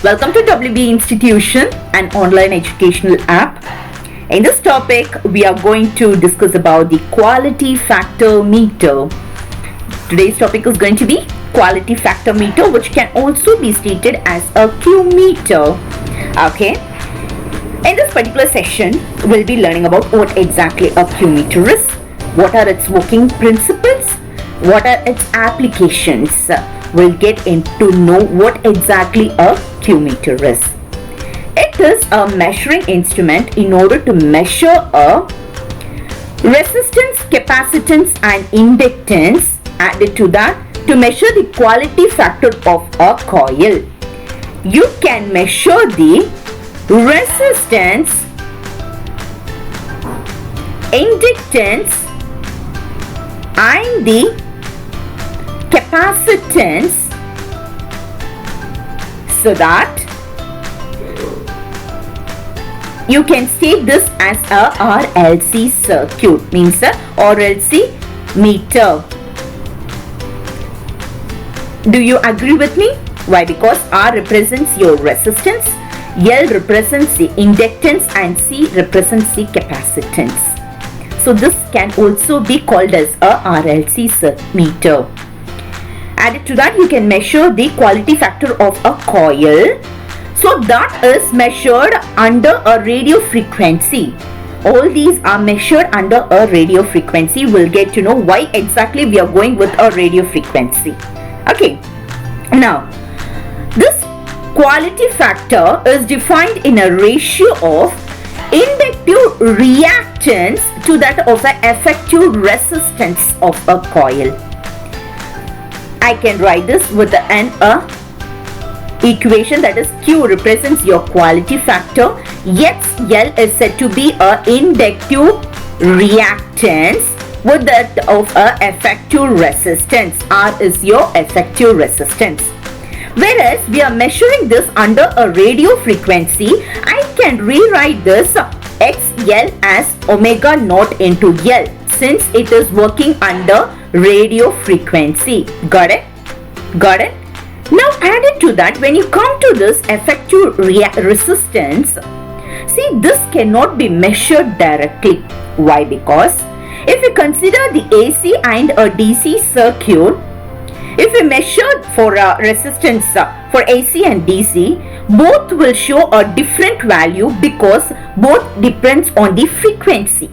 Welcome to WB Institution, an online educational app. In this topic, we are going to discuss about the quality factor meter. Today's topic is going to be quality factor meter, which can also be stated as a Q meter. Okay. In this particular session, we'll be learning about what exactly a Q meter is, what are its working principles, what are its applications. We'll get into know what exactly a Q meter is. It is a measuring instrument in order to measure a resistance, capacitance and inductance. Added to that, to measure the quality factor of a coil. You can measure the resistance, inductance and the capacitance so that you can state this as a RLC circuit, means a RLC meter. Do you agree with me? Why? Because R represents your resistance, L represents the inductance and C represents the capacitance. So this can also be called as a RLC meter. Added to that, you can measure the quality factor of a coil. So that is measured under a radio frequency. All these are measured under a radio frequency. We'll get to know why exactly we are going with a radio frequency. Okay. Now, this quality factor is defined in a ratio of inductive reactance to that of the effective resistance of a coil. I can write this with an equation, that is Q represents your quality factor, L is said to be a inductive reactance with that of a effective resistance. R is your effective resistance. Whereas we are measuring this under a radio frequency, I can rewrite this XL as omega naught into L, since it is working under radio frequency. Got it? Got it? Now added to that, when you come to this effective resistance, see, this cannot be measured directly. Why? Because if we consider the AC and a DC circuit, if we measure for resistance for AC and DC, both will show a different value because both depends on the frequency.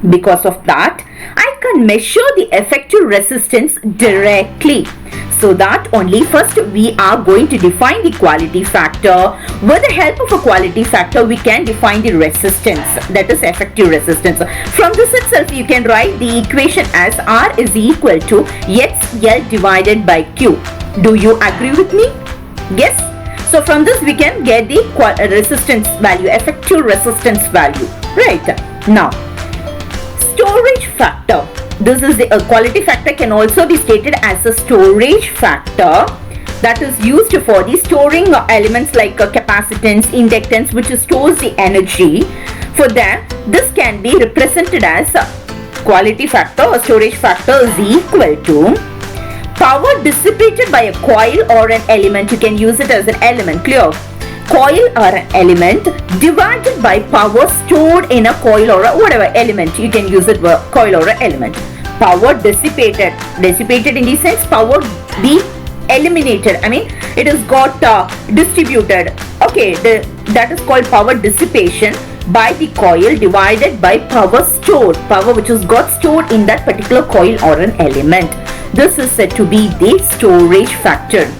Because of that, I can measure the effective resistance directly. So that only first we are going to define the quality factor. With the help of a quality factor, we can define the resistance, that is effective resistance. From this itself, you can write the equation as R is equal to XL divided by Q. Do you agree with me? Yes? So from this we can get the resistance value, effective resistance value. Right. Now, storage factor. This is the quality factor can also be stated as a storage factor that is used for the storing elements like capacitance, inductance, which stores the energy. For that, this can be represented as quality factor or storage factor is equal to power dissipated by a coil or an element. You can use it as an element, clear? Coil or an element divided by power stored in a coil or a whatever element. You can use it for coil or an element. Power dissipated in the sense power be eliminated. I mean, it is got distributed. Okay, that is called power dissipation by the coil divided by power stored, power which is got stored in that particular coil or an element. This is said to be the storage factor.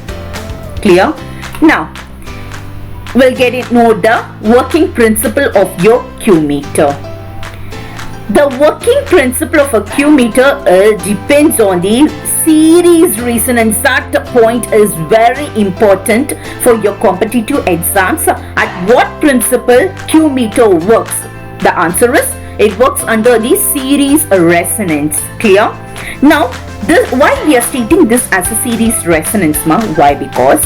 Clear? Now, we'll get it know the working principle of your Q meter. The working principle of a Q meter depends on the series resonance. That point is very important for your competitive exams. At what principle Q meter works? The answer is it works under the series resonance. Clear? Now, why we are stating this as a series resonance, ma? Why? Because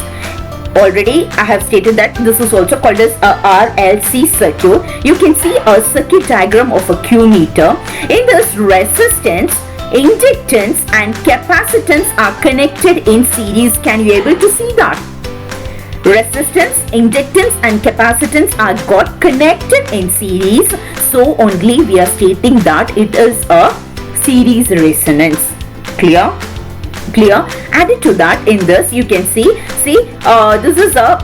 already I have stated that this is also called as a RLC circuit. You can see a circuit diagram of a Q meter. In this, resistance, inductance and capacitance are connected in series. Can you able to see that? resistance, inductance and capacitance are got connected in series, so only we are stating that it is a series resonance. Clear? Added to that, in this you can see this is a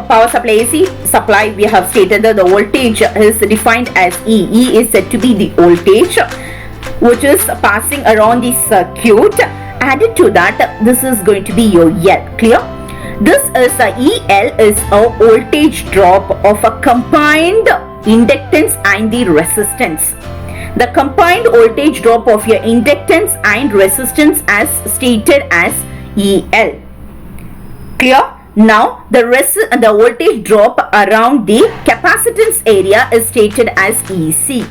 power supply, AC supply. We have stated that the voltage is defined as E. E is said to be the voltage which is passing around the circuit. Added to that, this is going to be your L. Clear? This is a EL is a voltage drop of a combined inductance and the resistance. The combined voltage drop of your inductance and resistance as stated as EL. Clear? Now the voltage drop around the capacitance area is stated as EC,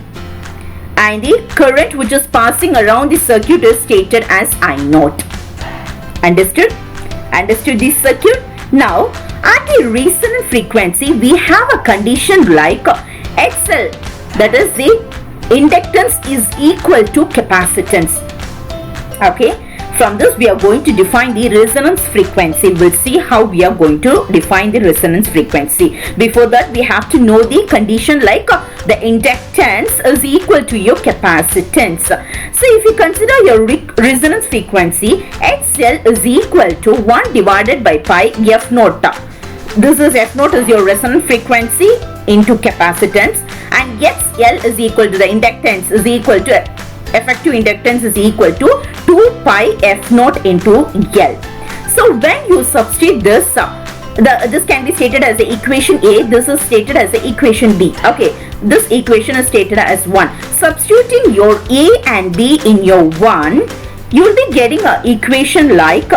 and the current which is passing around the circuit is stated as I0. Understood this circuit? Now at the resonant frequency we have a condition like XL, that is the inductance is equal to capacitance. Okay, from this we are going to define the resonance frequency. We'll see how we are going to define the resonance frequency. Before that, we have to know the condition like the inductance is equal to your capacitance. So if you consider your resonance frequency, XL is equal to 1 divided by pi F0. This is F0 is your resonance frequency into capacitance, and XL is equal to the inductance is equal to effective inductance is equal to 2 pi F0 into L. So when you substitute this, this can be stated as the equation A, this is stated as the equation B. Okay, this equation is stated as 1. Substituting your A and B in your 1, you will be getting an equation like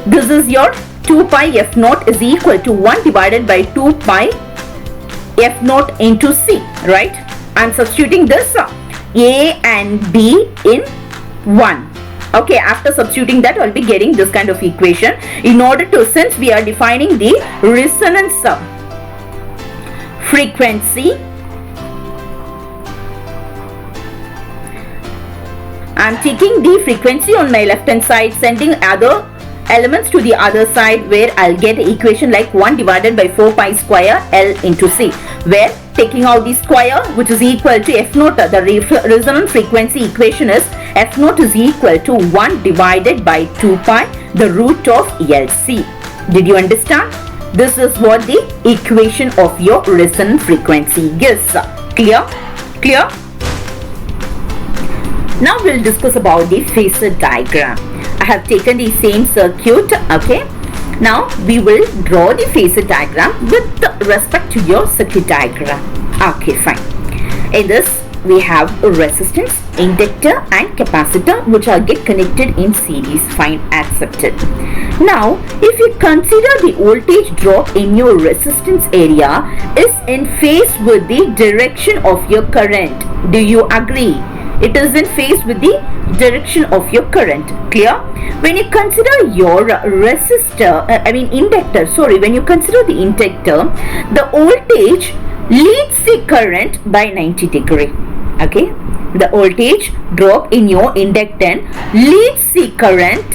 this is your 2 pi F0 is equal to 1 divided by 2 pi F0 into C, right? I'm substituting this A and B in 1. Okay, after substituting that, I'll be getting this kind of equation. In order to, since we are defining the resonance frequency, I'm taking the frequency on my left hand side, sending other elements to the other side, where I'll get an equation like 1 divided by 4 pi square L into C, where taking out the square which is equal to F0, the resonant frequency equation is F0 is equal to 1 divided by 2 pi the root of LC. Did you understand? This is what the equation of your resonant frequency is. Clear? Now we'll discuss about the phasor diagram. I have taken the same circuit. Okay, now we will draw the phasor diagram with respect to your circuit diagram. Okay, fine. In this we have a resistance, inductor and capacitor which are get connected in series. Fine, accepted. Now if you consider the voltage drop in your resistance area is in phase with the direction of your current. Do you agree? It is in phase with the direction of your current. Clear? When you consider your inductor, when you consider the inductor, the voltage leads the current by 90 degree. Okay, the voltage drop in your inductance leads the current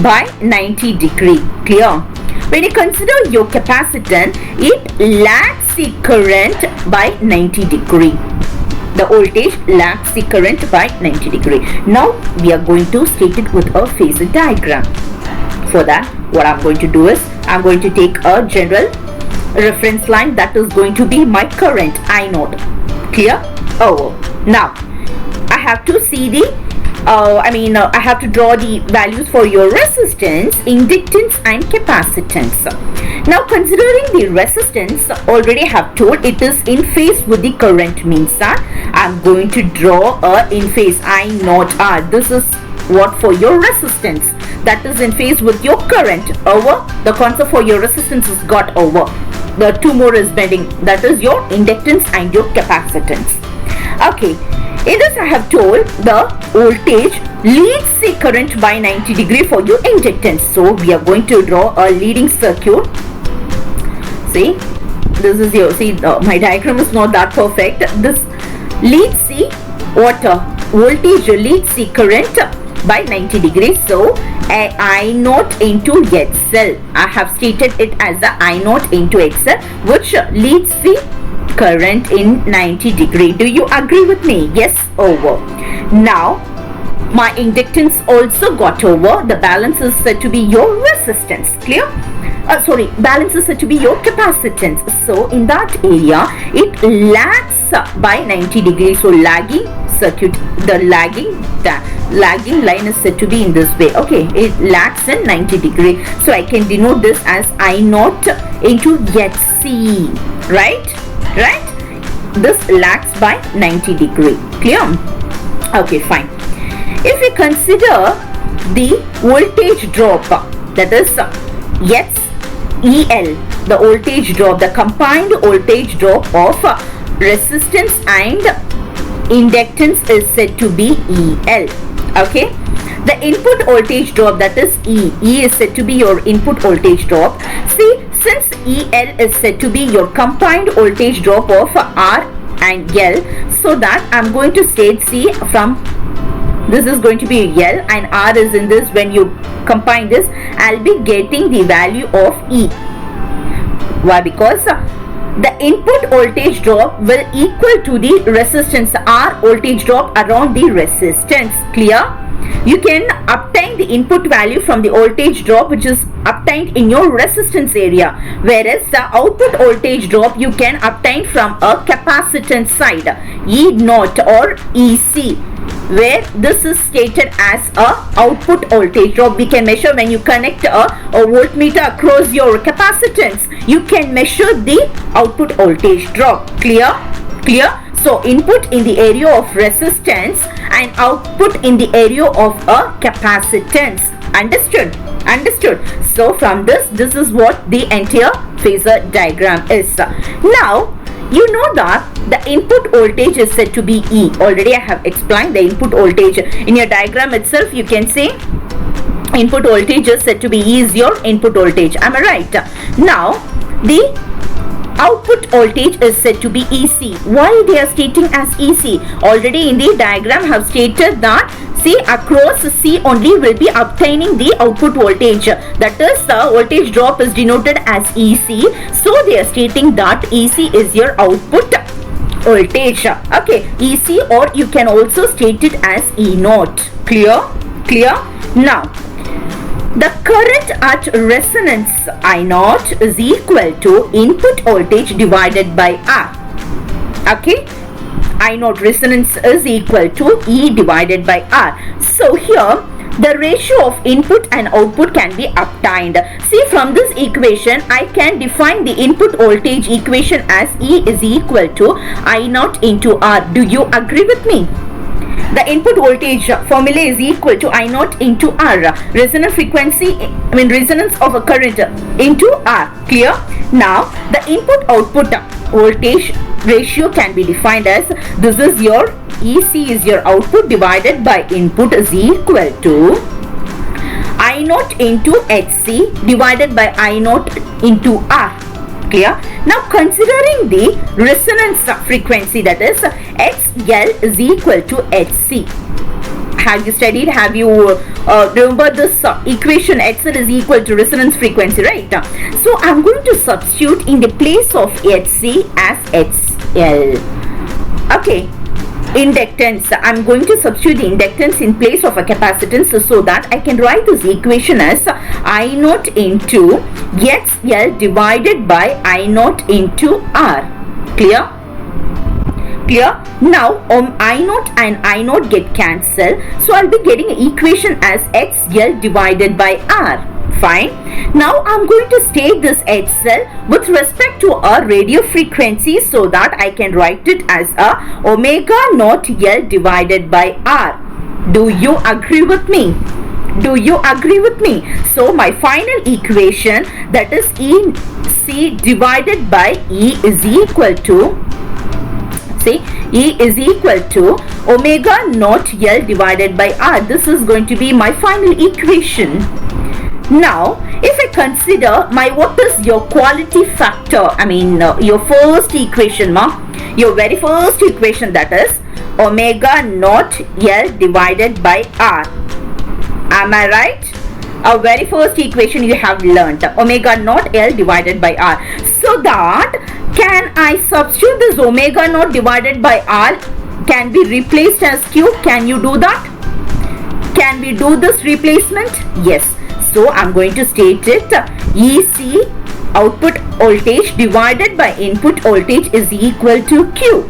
by 90 degree. Clear? When you consider your capacitance, it lags the current by 90 degree. The voltage lags the current by 90 degree. Now we are going to state it with a phasor diagram. For that, what I'm going to do is I'm going to take a general reference line that is going to be my current I0. Clear? Oh, now I have to see the I have to draw the values for your resistance, inductance and capacitance. Now considering the resistance, already have told it is in phase with the current, means that I'm going to draw a in phase I0R. This is what for your resistance, that is in phase with your current. Over the concept for your resistance is got over. The two more is bending, that is your inductance and your capacitance. Okay, in this I have told the voltage leads the current by 90 degree for your inductance. So we are going to draw a leading circuit. See, this is your, my diagram is not that perfect. This leads the voltage leads the current by 90 degrees. So I naught into XL. I have stated it as the I naught into XL, which leads the current in 90 degree. Do you agree with me? Yes, over. Now my inductance also got over. The balance is said to be your resistance. Clear? Balance is said to be your capacitance. So in that area it lags by 90 degrees. So lagging circuit, the lagging line is said to be in this way. Okay, it lags in 90 degree. So I can denote this as I naught into HC. Right? This lags by 90 degree. Clear? Okay, fine. If we consider the voltage drop, that is EL, the voltage drop, the combined voltage drop of resistance and inductance is said to be EL. Okay, the input voltage drop, that is E is said to be your input voltage drop. See, since EL is said to be your combined voltage drop of R and L, so that I'm going to state, see, from this is going to be L and R is in this. When you combine this, I'll be getting the value of E. Why? Because the input voltage drop will equal to the resistance R voltage drop around the resistance. Clear? You can obtain the input value from the voltage drop which is obtained in your resistance area, whereas the output voltage drop you can obtain from a capacitance side, E naught or EC, where this is stated as a output voltage drop. We can measure when you connect a voltmeter across your capacitance. You can measure the output voltage drop. Clear? So input in the area of resistance and output in the area of a capacitance. Understood? So from this is what the entire phasor diagram is. Now you know that the input voltage is said to be E. Already I have explained the input voltage. In your diagram itself you can say input voltage is said to be E is your input voltage. Am I right? Now the output voltage is said to be EC. Why they are stating as EC? Already in the diagram have stated that, see, across C only will be obtaining the output voltage. That is, voltage drop is denoted as EC. So they are stating that EC is your output voltage. Okay, EC, or you can also state it as E naught. Clear? Now the current at resonance I naught is equal to input voltage divided by R. Okay, I naught resonance is equal to E divided by R. So here the ratio of input and output can be obtained. See, from this equation I can define the input voltage equation as E is equal to I naught into R. Do you agree with me? The input voltage formula is equal to I naught into R. Resonance of a current into R. Clear? Now the input output voltage ratio can be defined as, this is your EC is your output divided by input is equal to I naught into HC divided by I naught into R. Clear? Now considering the resonance frequency, that is XL is equal to HC. Have you studied? Have you remember this equation? XL is equal to resonance frequency, right? So I'm going to substitute in the place of HC as XL. Okay, inductance, I'm going to substitute the inductance in place of a capacitance, so that I can write this equation as I naught into XL divided by I naught into R. Clear? Now I naught and I naught get cancelled, so I'll be getting an equation as XL divided by R. Fine. Now I'm going to state this XL with respect to a radio frequency, so that I can write it as a omega naught L divided by R. Do you agree with me? So my final equation, that is EC divided by E is equal to, see, E is equal to omega naught L divided by R. This is going to be my final equation. Now if I consider what is your quality factor, your first equation, your very first equation, that is omega naught L divided by R. Am I right? Our very first equation you have learnt, omega naught L divided by R. So that, can I substitute this omega naught divided by R can be replaced as Q? Can you do that? Can we do this replacement? Yes. So I'm going to state it. EC, output voltage divided by input voltage, is equal to Q.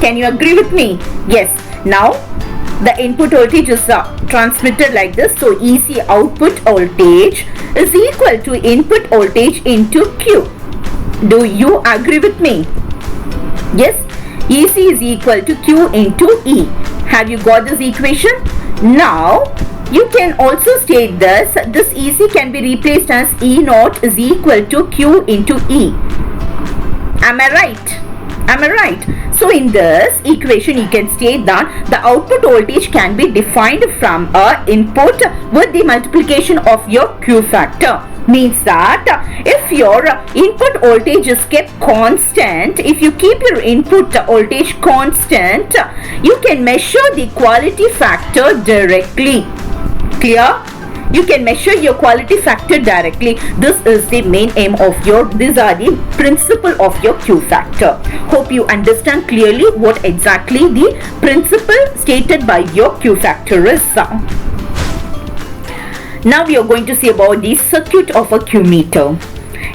Can you agree with me? Yes. Now the input voltage is transmitted like this. So EC, output voltage, is equal to input voltage into Q. Do you agree with me? Yes. EC is equal to Q into E. Have you got this equation? Now you can also state this. This EC can be replaced as E naught is equal to Q into E. Am I right? Am I right? So in this equation you can state that the output voltage can be defined from a input with the multiplication of your Q factor. Means that if your input voltage is kept constant, if you keep your input voltage constant, you can measure the quality factor directly. Clear? You can measure your quality factor directly. This is the main aim of your, these are the principle of your Q factor. Hope you understand clearly what exactly the principle stated by your Q factor is. Now we are going to see about the circuit of a Q meter.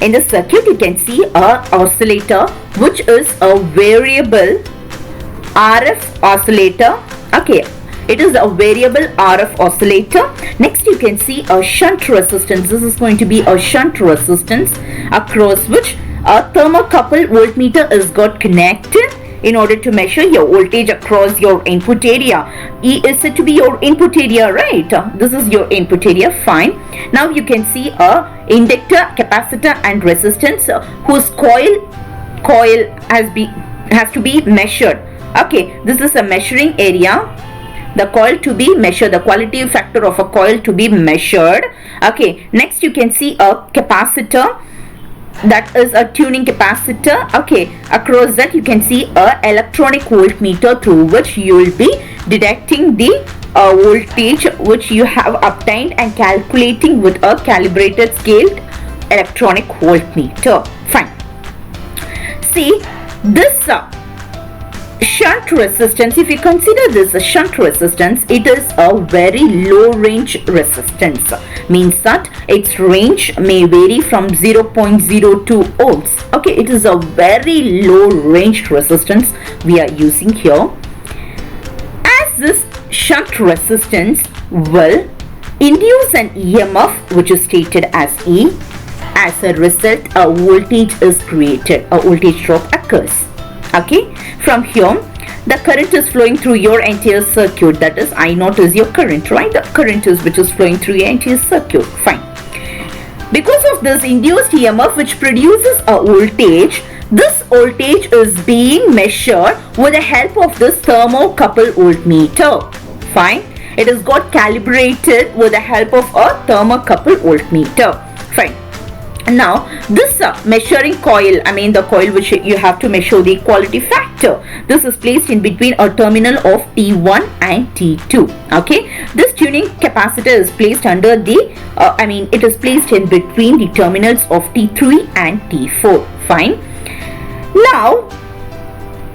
In the circuit you can see a oscillator which is a variable RF oscillator. Okay, it is a variable RF oscillator. Next you can see a shunt resistance. This is going to be a shunt resistance across which a thermocouple voltmeter is got connected in order to measure your voltage across your input area. E is said to be your input area, right? This is your input area, fine. Now you can see a inductor, capacitor and resistance whose coil has to be measured. Okay, this is a measuring area. The coil to be measured, the quality factor of a coil to be measured. Okay, next you can see a capacitor, that is a tuning capacitor. Okay, across that you can see a electronic voltmeter through which you will be detecting the voltage which you have obtained and calculating with a calibrated scaled electronic voltmeter. Fine. See this shunt resistance, if you consider this a shunt resistance, it is a very low range resistance. Means that its range may vary from 0.02 ohms. Okay, it is a very low range resistance we are using here. As this shunt resistance will induce an EMF which is stated as E. As a result, a voltage is created, a voltage drop occurs. Okay, from here the current is flowing through your entire circuit, that is I naught is your current, right? The current is which is flowing through your entire circuit. Fine. Because of this induced EMF which produces a voltage, this voltage is being measured with the help of this thermocouple voltmeter. Fine. It is got calibrated with the help of a thermocouple voltmeter. Fine. Now this measuring coil, I mean the coil which you have to measure the quality factor, this is placed in between a terminal of T1 and T2. Okay, this tuning capacitor is placed under the it is placed in between the terminals of T3 and T4. Fine. Now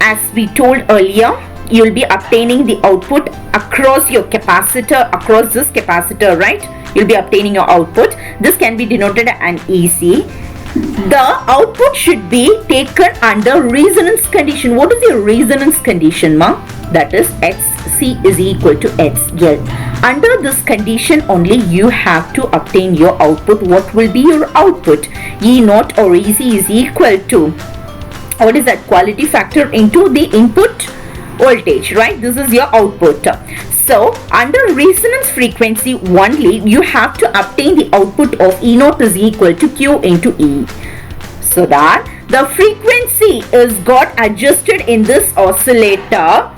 as we told earlier, you will be obtaining the output across your capacitor, across this capacitor, right? You'll be obtaining your output. This can be denoted as EC. The output should be taken under resonance condition. What is the resonance condition, ma? That is XC is equal to XL. Under this condition only you have to obtain your output. What will be your output? E naught or EC is equal to, what is that, quality factor into the input voltage, right? This is your output. So under resonance frequency only you have to obtain the output of E naught is equal to Q into E, so that the frequency is got adjusted in this oscillator.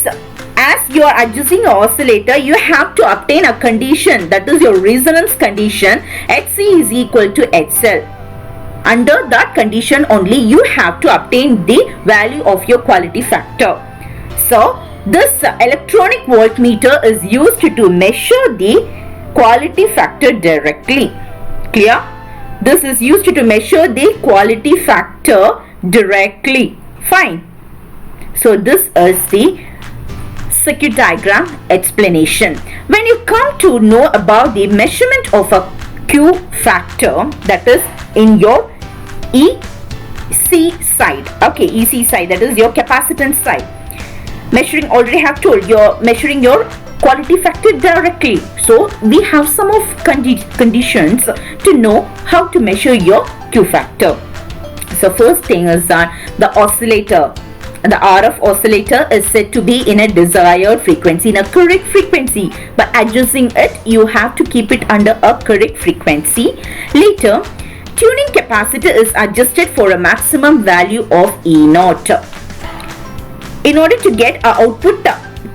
So, as you are adjusting the oscillator, you have to obtain a condition, that is your resonance condition, HC is equal to HL. Under that condition only you have to obtain the value of your quality factor. So This electronic voltmeter is used to measure the quality factor directly. Clear? This is used to measure the quality factor directly. Fine. So this is the circuit diagram explanation. When you come to know about the measurement of a Q factor, that is in your EC side. Okay, EC side, that is your capacitance side. Measuring, already have told, you're measuring your quality factor directly. So we have some of conditions to know how to measure your Q factor. So first thing is that the oscillator, the RF oscillator is said to be in a desired frequency, in a correct frequency. By adjusting it, you have to keep it under a correct frequency. Later, tuning capacitor is adjusted for a maximum value of E0. In order to get our output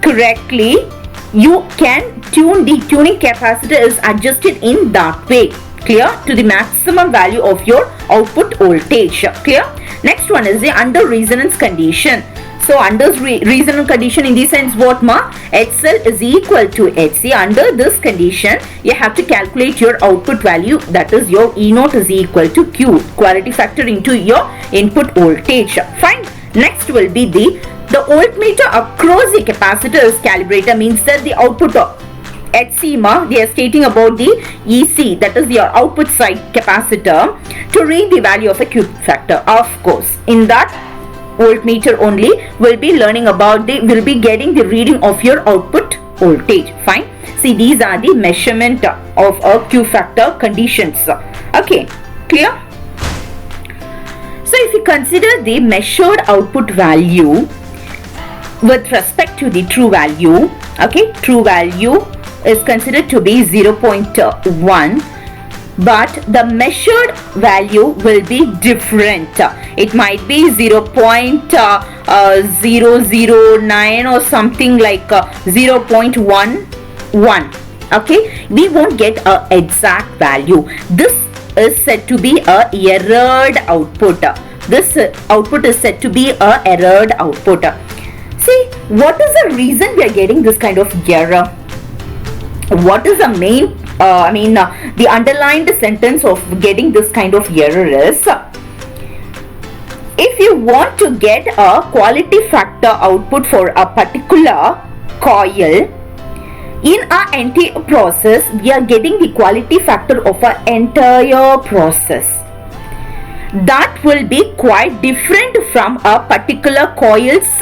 correctly, you can tune the tuning capacitor is adjusted in that way. Clear? To the maximum value of your output voltage. Clear? Next one is the under resonance condition. So under resonance condition, in the sense what ma? HL is equal to HC. Under this condition, you have to calculate your output value, that is your E0 is equal to Q, quality factor into your input voltage. Fine. Next will be the voltmeter across the capacitor is calibrated, means that the output of HC they are stating about the EC, that is your output side capacitor, to read the value of a Q factor. Of course, in that voltmeter only we'll be learning about we'll be getting the reading of your output voltage. Fine. See, these are the measurement of a Q factor conditions. Okay, clear? So if you consider the measured output value with respect to the true value, okay, true value is considered to be 0.1, but the measured value will be different. It might be 0.009 or something like 0.11. Okay, we won't get a exact value. This is said to be a errored output. This output is said to be a errored output. See, what is the reason we are getting this kind of error? What is the main the underlined sentence of getting this kind of error is, if you want to get a quality factor output for a particular coil, in our entire process we are getting the quality factor of our entire process. That will be quite different from a particular coil's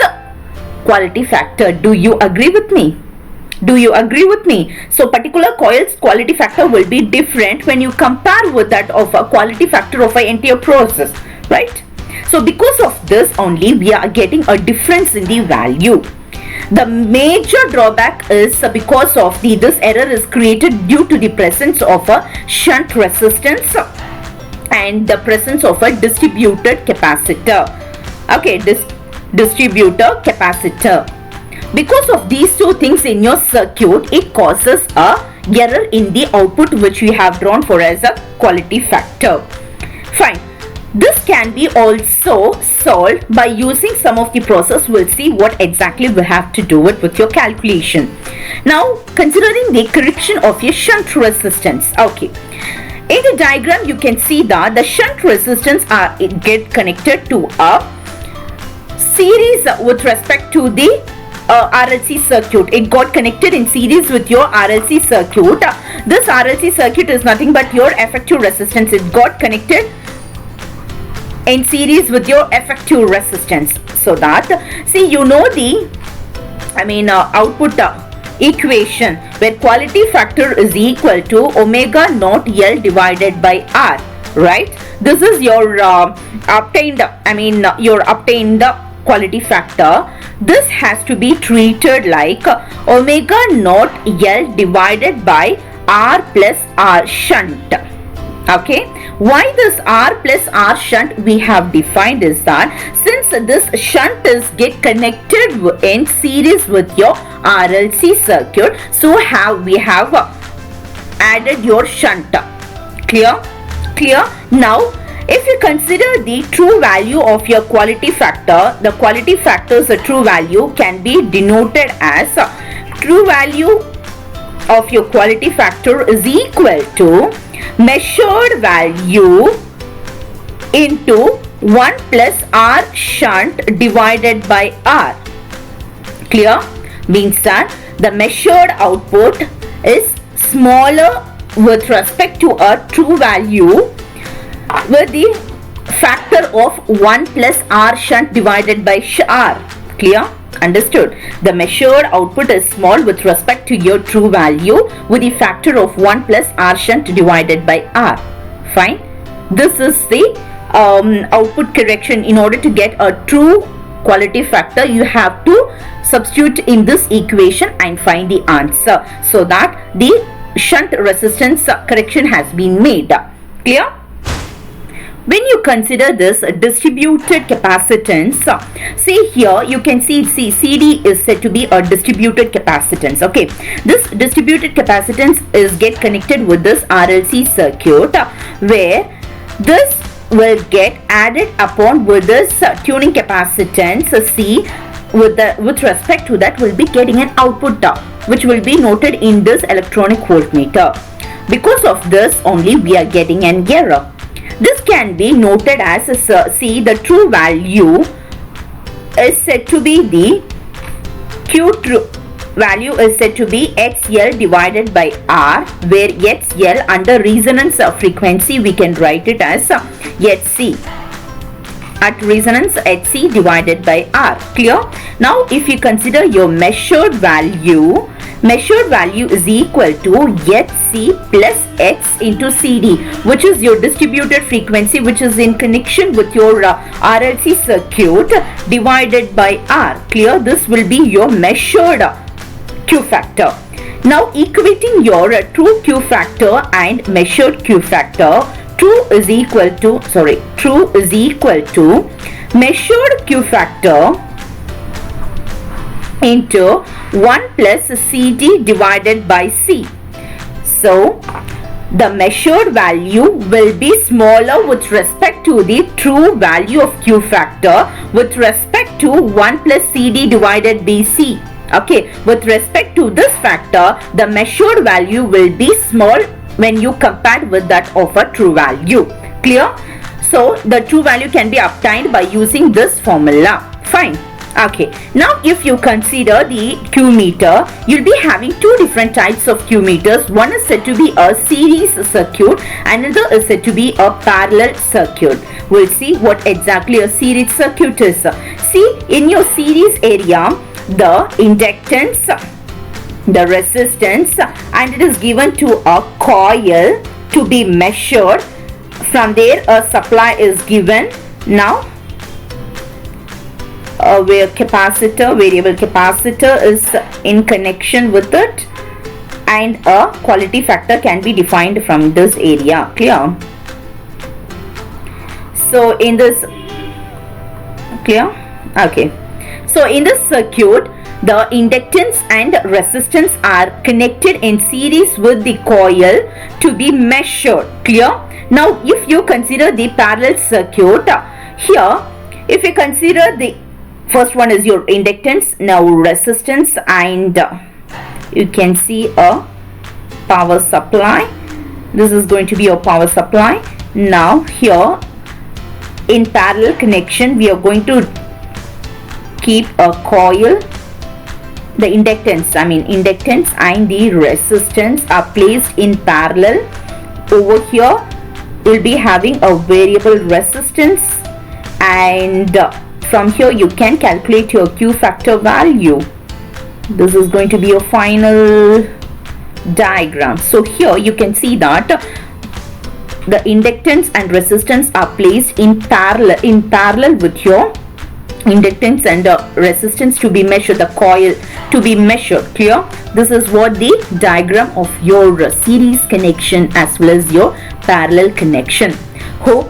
quality factor. Do you agree with me? Do you agree with me? So particular coil's quality factor will be different when you compare with that of a quality factor of an entire process, right? So because of this only we are getting a difference in the value. The major drawback is because of this error is created due to the presence of a shunt resistance and the presence of a distributed capacitor. Okay, distributor capacitor. Because of these two things in your circuit, it causes a error in the output which we have drawn for as a quality factor. Fine. This can be also solved by using some of the process. We'll see what exactly we have to do it with your calculation. Now, considering the correction of your shunt resistance. Okay. In the diagram, you can see that the shunt resistance get connected to a series with respect to the RLC circuit. It got connected in series with your RLC circuit. This RLC circuit is nothing but your effective resistance. It got connected in series with your effective resistance. So that, see, you know the output equation where quality factor is equal to omega naught L divided by R, right? This is your obtained quality factor. This has to be treated like omega naught L divided by R plus R shunt. Okay, why this R plus R shunt we have defined is that since this shunt is get connected in series with your RLC circuit, so we have added your shunt. Clear? Now If you consider the true value of your quality factor, the quality factor's true value can be denoted as true value of your quality factor is equal to measured value into 1 plus R shunt divided by R. Clear? Means that the measured output is smaller with respect to a true value with the factor of 1 plus R shunt divided by R. Clear? Understood? The measured output is small with respect to your true value with the factor of 1 plus R shunt divided by R. Fine? This is the output correction. In order to get a true quality factor, you have to substitute in this equation and find the answer, so that the shunt resistance correction has been made. Clear? When you consider this distributed capacitance, see here you can see CD is said to be a distributed capacitance. Okay, this distributed capacitance is get connected with this RLC circuit, where this will get added upon with this tuning capacitance C. With respect to that, will be getting an output which will be noted in this electronic voltmeter. Because of this only we are getting an error. This can be noted as see, the true value is said to be the Q true value is said to be XL divided by R, where XL under resonance frequency we can write it as HC. At resonance, HC divided by R. Clear? Now if you consider your measured value is equal to HC plus X into CD, which is your distributed frequency, which is in connection with your RLC circuit, divided by R. Clear? This will be your measured Q factor. Now equating your true Q factor and measured Q factor, true is equal to measured Q factor into 1 plus CD divided by C. So the measured value will be smaller with respect to the true value of Q factor with respect to 1 plus CD divided by C. Okay, with respect to this factor, the measured value will be small when you compare with that of a true value. Clear? So the true value can be obtained by using this formula. Fine. Okay, now if you consider the Q meter, you'll be having two different types of Q meters. One is said to be a series circuit, another is said to be a parallel circuit. We'll see what exactly a series circuit is. See, in your series area, the inductance, the resistance, and it is given to a coil to be measured. From there a supply is given. Now where variable capacitor is in connection with it, and a quality factor can be defined from this area. Clear? So in this, clear? Okay. So in this circuit, the inductance and resistance are connected in series with the coil to be measured. Clear? Now if you consider the parallel circuit, here if you consider the first one is your inductance, now resistance, and you can see a power supply. This is going to be your power supply. Now here in parallel connection, we are going to keep a coil. The inductance and the resistance are placed in parallel. Over here you'll be having a variable resistance, and from here you can calculate your Q factor value. This is going to be your final diagram. So here you can see that the inductance and resistance are placed in parallel with your inductance and resistance to be measured, the coil to be measured. Clear? This is what the diagram of your series connection as well as your parallel connection. Hope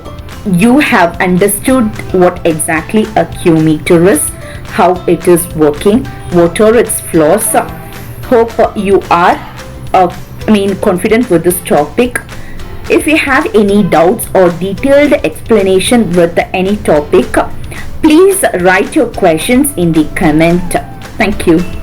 you have understood what exactly a Q meter is, how it is working, what are its flaws. Hope you are confident with this topic. If you have any doubts or detailed explanation with any topic, please write your questions in the comment. Thank you.